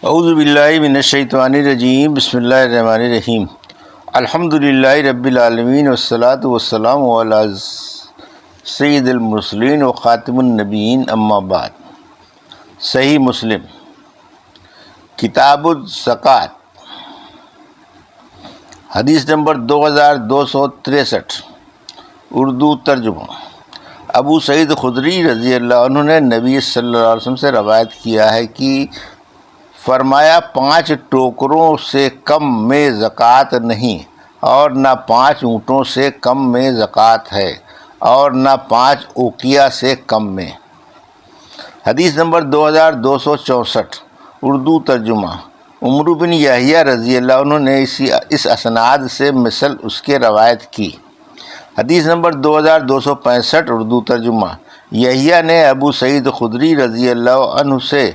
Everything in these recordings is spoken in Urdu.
اعوذ باللہ من الشیطان الرجیم، بسم اللہ الرحمن الرحیم۔ الحمد للہ رب العالمین والصلاة والسلام علی سید المرسلین و خاتم النبیین، اما بعد۔ صحیح مسلم کتاب الزکوٰۃ، حدیث نمبر 2263، اردو ترجمہ۔ ابو سعید خدری رضی اللہ عنہ نے نبی صلی اللہ علیہ وسلم سے روایت کیا ہے کہ فرمایا 5 ٹوکروں سے کم میں زکوٰۃ نہیں، اور نہ 5 اونٹوں سے کم میں زکوٰۃ ہے، اور نہ 5 اوقیہ سے کم میں۔ حدیث نمبر 2264، اردو ترجمہ۔ عمر بن یحییٰ رضی اللہ عنہ نے اس اسناد سے مثل اس کے روایت کی۔ حدیث نمبر 2265، اردو ترجمہ۔ یحییٰ نے ابو سعید خدری رضی اللہ عنہ سے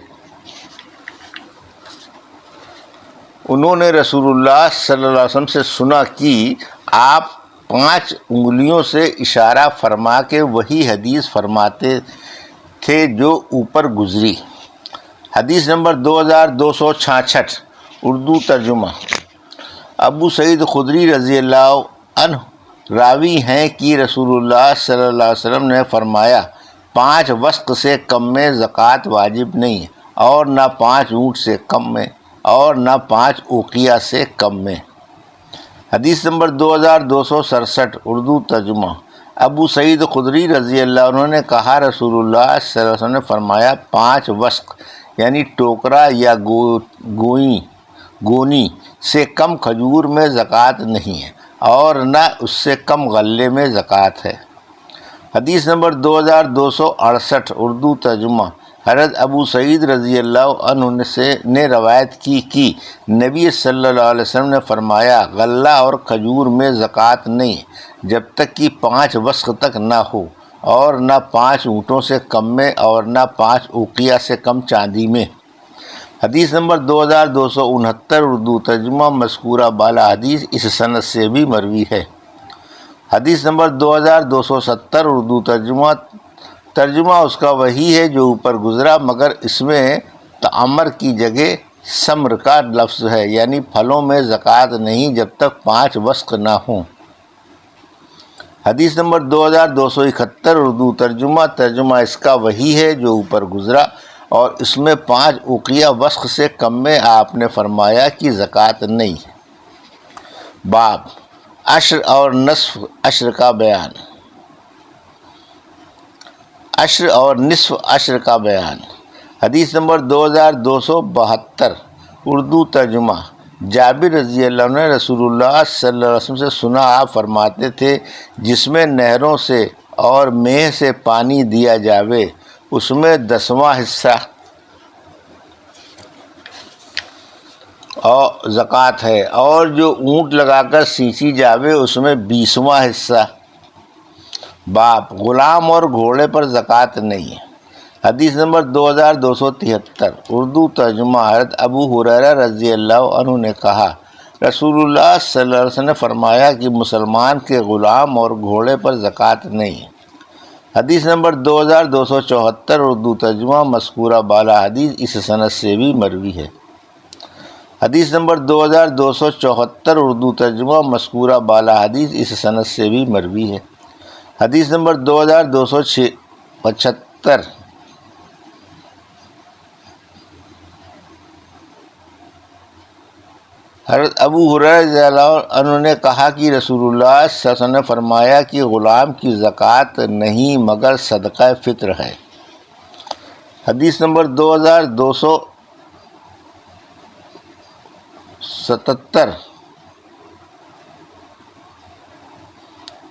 انہوں نے رسول اللہ صلی اللہ علیہ وسلم سے سنا کہ آپ 5 انگلیوں سے اشارہ فرما کے وہی حدیث فرماتے تھے جو اوپر گزری۔ حدیث نمبر 2266، اردو ترجمہ۔ ابو سعید خدری رضی اللہ عنہ راوی ہیں کہ رسول اللہ صلی اللہ علیہ وسلم نے فرمایا 5 وسق سے کم میں زکوٰۃ واجب نہیں، اور نہ 5 اونٹ سے کم میں، اور نہ 5 اوقیہ سے کم میں۔ حدیث نمبر 2267، اردو ترجمہ۔ ابو سعید خدری رضی اللہ عنہ نے کہا رسول اللہ صلی اللہ علیہ وسلم نے فرمایا 5 وسق یعنی ٹوکرا یا گونی سے کم کھجور میں زکوٰۃ نہیں ہے، اور نہ اس سے کم غلے میں زکوٰۃ ہے۔ حدیث نمبر 2268، اردو ترجمہ۔ حضرت ابو سعید رضی اللہ عنہ نے روایت کی کہ نبی صلی اللہ علیہ وسلم نے فرمایا غلہ اور کھجور میں زکوٰۃ نہیں جب تک کہ 5 وسق تک نہ ہو، اور نہ 5 اونٹوں سے کم میں، اور نہ 5 اوقیہ سے کم چاندی میں۔ حدیث نمبر 2269، اردو ترجمہ۔ مذکورہ بالا حدیث اس سند سے بھی مروی ہے۔ حدیث نمبر 2270، اردو ترجمہ۔ ترجمہ اس کا وہی ہے جو اوپر گزرا، مگر اس میں تعمر کی جگہ ثمر کا لفظ ہے، یعنی پھلوں میں زکوٰۃ نہیں جب تک 5 وسق نہ ہوں۔ حدیث نمبر 2271، اردو ترجمہ۔ ترجمہ اس کا وہی ہے جو اوپر گزرا، اور اس میں 5 اوقیہ وسق سے کم میں آپ نے فرمایا کہ زکوٰۃ نہیں۔ باب عشر اور نصف عشر کا بیان۔ عشر اور نصف عشر کا بیان۔ حدیث نمبر 2272، اردو ترجمہ۔ جابر رضی اللہ عنہ نے رسول اللہ صلی اللہ علیہ وسلم سے سنا آپ فرماتے تھے جس میں نہروں سے اور میہ سے پانی دیا جاوے اس میں 10واں حصہ اور زکوٰۃ ہے، اور جو اونٹ لگا کر سینچی جاوے اس میں 20واں حصہ۔ باب غلام اور گھوڑے پر زکوٰۃ نہیں۔ حدیث نمبر 2273، اردو ترجمہ۔ حضرت ابو ہریرہ رضی اللہ عنہ نے کہا رسول اللہ صلی اللہ علیہ وسلم نے فرمایا کہ مسلمان کے غلام اور گھوڑے پر زکوٰۃ نہیں۔ حدیث نمبر 2274، اردو ترجمہ۔ مذکورہ بالا حدیث اس سند سے بھی مروی ہے۔ حدیث نمبر 2274، اردو ترجمہ۔ مذکورہ بالا حدیث اس سند سے بھی مروی ہے۔ حدیث نمبر 2275، حضرت ابو ہریرہ رضی اللہ عنہ نے کہا کہ رسول اللہ صلی اللہ علیہ وسلم نے فرمایا کہ غلام کی زکوٰۃ نہیں مگر صدقہ فطر ہے۔ حدیث نمبر 2277،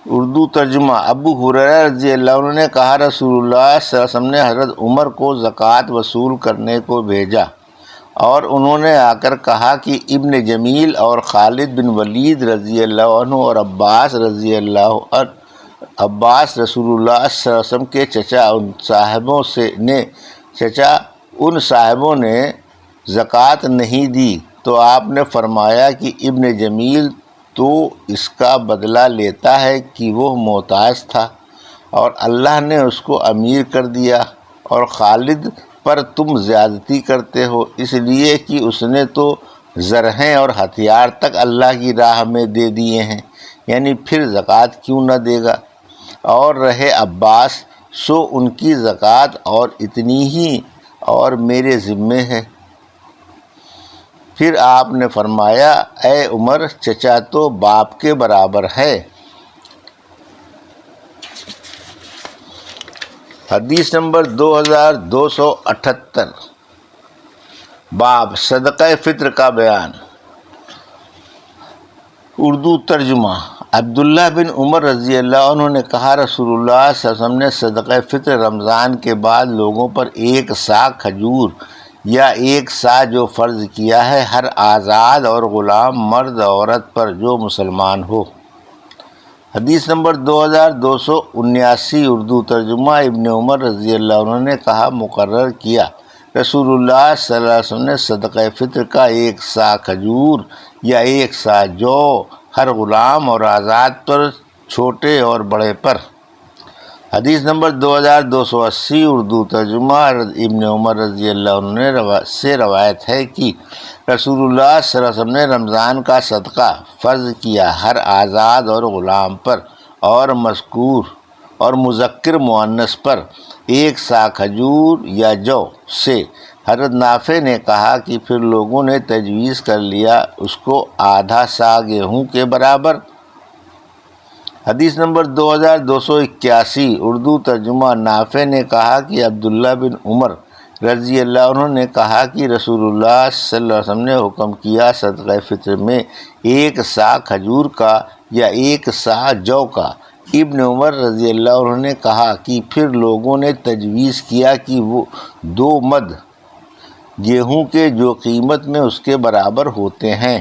اردو ترجمہ۔ ابو ہریرہ رضی اللہ عنہ نے کہا رسول اللہ صلی اللہ علیہ وسلم نے حضرت عمر کو زکوٰۃ وصول کرنے کو بھیجا، اور انہوں نے آ کر کہا کہ ابن جمیل اور خالد بن ولید رضی اللہ عنہ اور عباس رضی اللہ عنہ، عباس رسول اللہ صلی اللہ علیہ وسلم کے چچا ان صاحبوں نے زکوٰۃ نہیں دی، تو آپ نے فرمایا کہ ابن جمیل تو اس کا بدلہ لیتا ہے کہ وہ محتاج تھا، اور اللہ نے اس کو امیر کر دیا، اور خالد پر تم زیادتی کرتے ہو، اس لیے کہ اس نے تو زرہیں اور ہتھیار تک اللہ کی راہ میں دے دیے ہیں، یعنی پھر زکوٰۃ کیوں نہ دے گا؟ اور رہے عباس، سو ان کی زکوٰۃ اور اتنی ہی اور میرے ذمے ہے۔ پھر آپ نے فرمایا، اے عمر، چچا تو باپ کے برابر ہے۔ حدیث نمبر 2278، باب صدقہ فطر کا بیان۔ اردو ترجمہ۔ عبداللہ بن عمر رضی اللہ عنہ نے کہا، رسول اللہ صلی اللہ علیہ وسلم نے صدقہ فطر رمضان کے بعد لوگوں پر 1 صاع کھجور یا 1 صاع جو فرض کیا ہے، ہر آزاد اور غلام، مرد عورت پر جو مسلمان ہو۔ حدیث نمبر 2279، اردو ترجمہ۔ ابن عمر رضی اللہ عنہ نے کہا، مقرر کیا رسول اللہ صلی اللہ علیہ وسلم نے صدقہ فطر کا 1 صاع کھجور یا 1 صاع جو ہر غلام اور آزاد پر، چھوٹے اور بڑے پر۔ حدیث نمبر 2280، اردو ترجمہ۔ ابن عمر رضی اللہ عنہ سے روایت ہے کہ رسول اللہ صلی اللہ علیہ وسلم نے رمضان کا صدقہ فرض کیا ہر آزاد اور غلام پر اور مذکور اور مذکر مؤنث پر 1 صاع کھجور یا جو سے۔ حضرت نافع نے کہا کہ پھر لوگوں نے تجویز کر لیا اس کو آدھا صاع گیہوں کے برابر۔ حدیث نمبر 2281، اردو ترجمہ۔ نافع نے کہا کہ عبداللہ بن عمر رضی اللہ عنہ نے کہا کہ رسول اللہ صلی اللہ علیہ وسلم نے حکم کیا صدقہ فطر میں 1 صاع کھجور کا یا 1 صاع جو کا۔ ابن عمر رضی اللہ عنہ نے کہا کہ پھر لوگوں نے تجویز کیا کہ وہ 2 مد گیہوں کے جو قیمت میں اس کے برابر ہوتے ہیں۔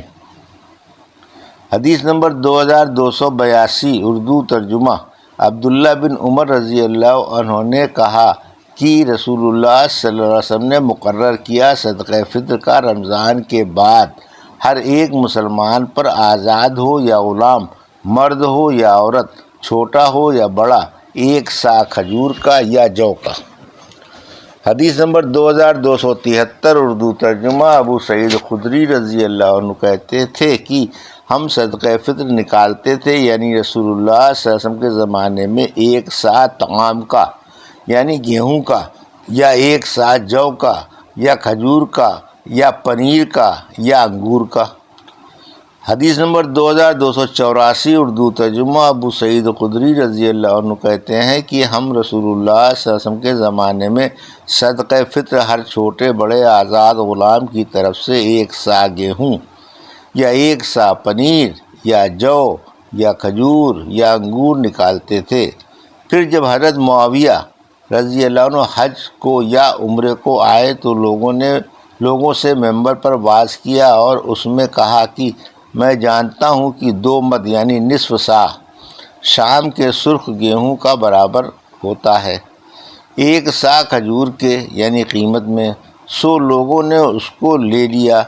حدیث نمبر 2282، اردو ترجمہ۔ عبداللہ بن عمر رضی اللہ عنہ نے کہا کہ رسول اللہ صلی اللہ علیہ وسلم نے مقرر کیا صدقہ فطر کا رمضان کے بعد ہر ایک مسلمان پر، آزاد ہو یا غلام، مرد ہو یا عورت، چھوٹا ہو یا بڑا، 1 صاع کھجور کا یا جو کا۔ حدیث نمبر 2273، اردو ترجمہ۔ ابو سعید خدری رضی اللہ عنہ کہتے تھے کہ ہم صدقہ فطر نکالتے تھے، یعنی رسول اللہ صلی اللہ علیہ وسلم کے زمانے میں 1 صاع طعام کا یعنی گیہوں کا یا 1 صاع جو کا یا کھجور کا یا پنیر کا یا انگور کا۔ حدیث نمبر 2284، اردو ترجمہ۔ ابو سعید خدری رضی اللہ عنہ کہتے ہیں کہ ہم رسول اللہ صلی اللہ علیہ وسلم کے زمانے میں صدقہ فطر ہر چھوٹے بڑے آزاد غلام کی طرف سے 1 صاع گیہوں یا 1 صاع پنیر یا جو یا کھجور یا انگور نکالتے تھے۔ پھر جب حضرت معاویہ رضی اللہ عنہ حج کو یا عمرے کو آئے تو لوگوں سے ممبر پر واعظ کیا اور اس میں کہا کہ میں جانتا ہوں کہ 2 مد یعنی نصف صاع شام کے سرخ گیہوں کا برابر ہوتا ہے 1 صاع کھجور کے یعنی قیمت میں، سو لوگوں نے اس کو لے لیا،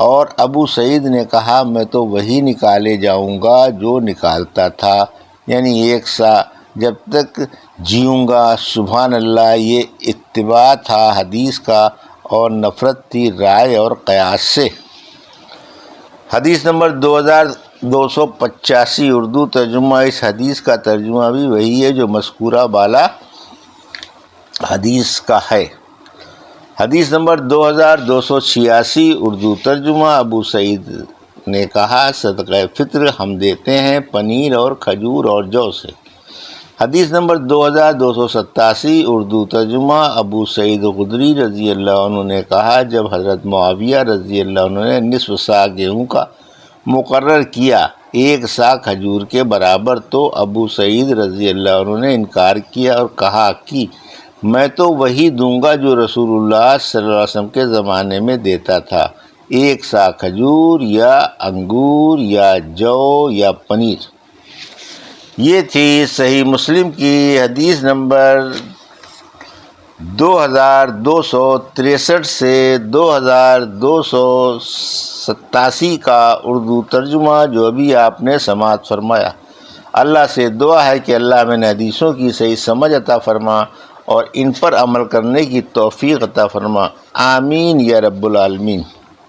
اور ابو سعید نے کہا میں تو وہی نکالے جاؤں گا جو نکالتا تھا، یعنی 1 صاع جب تک جیوں گا۔ سبحان اللہ، یہ اتباع تھا حدیث کا اور نفرت تھی رائے اور قیاس سے۔ حدیث نمبر 2285، اردو ترجمہ۔ اس حدیث کا ترجمہ بھی وہی ہے جو مذکورہ بالا حدیث کا ہے۔ حدیث نمبر 2286، اردو ترجمہ۔ ابو سعید نے کہا صدقہ فطر ہم دیتے ہیں پنیر اور کھجور اور جو سے۔ حدیث نمبر 2287، اردو ترجمہ۔ ابو سعید خدری رضی اللہ عنہ نے کہا جب حضرت معاویہ رضی اللہ عنہ نے نصف صاع گیہوں کا مقرر کیا 1 صاع کھجور کے برابر، تو ابو سعید رضی اللہ عنہ نے انکار کیا اور کہا کہ میں تو وہی دوں گا جو رسول اللہ صلی اللہ علیہ وسلم کے زمانے میں دیتا تھا، 1 صاع کھجور یا انگور یا جو یا پنیر۔ یہ تھی صحیح مسلم کی حدیث نمبر 2263 سے 2287 کا اردو ترجمہ جو ابھی آپ نے سماعت فرمایا۔ اللہ سے دعا ہے کہ اللہ میں حدیثوں کی صحیح سمجھ عطا فرما اور ان پر عمل کرنے کی توفیق عطا فرما، آمین یا رب العالمین۔